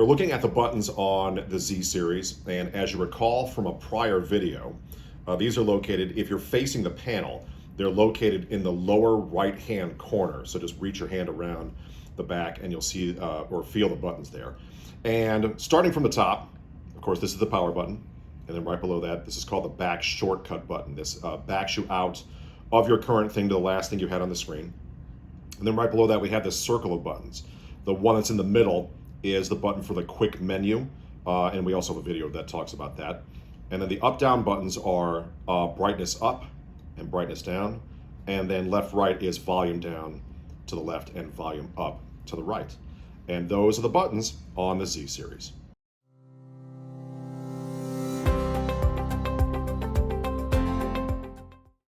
we're looking at the buttons on the Z Series, and as you recall from a prior video, these are located, if you're facing the panel, they're located in the lower right-hand corner. So just reach your hand around the back and you'll see or feel the buttons there. And starting from the top, of course, this is the power button. And then right below that, this is called the back shortcut button. This backs you out of your current thing to the last thing you had on the screen. And then right below that, we have this circle of buttons. The one that's in the middle is the button for the quick menu. And we also have a video that talks about that. And then the up-down buttons are brightness up and brightness down. And then left-right is volume down to the left and volume up to the right. And those are the buttons on the Z Series.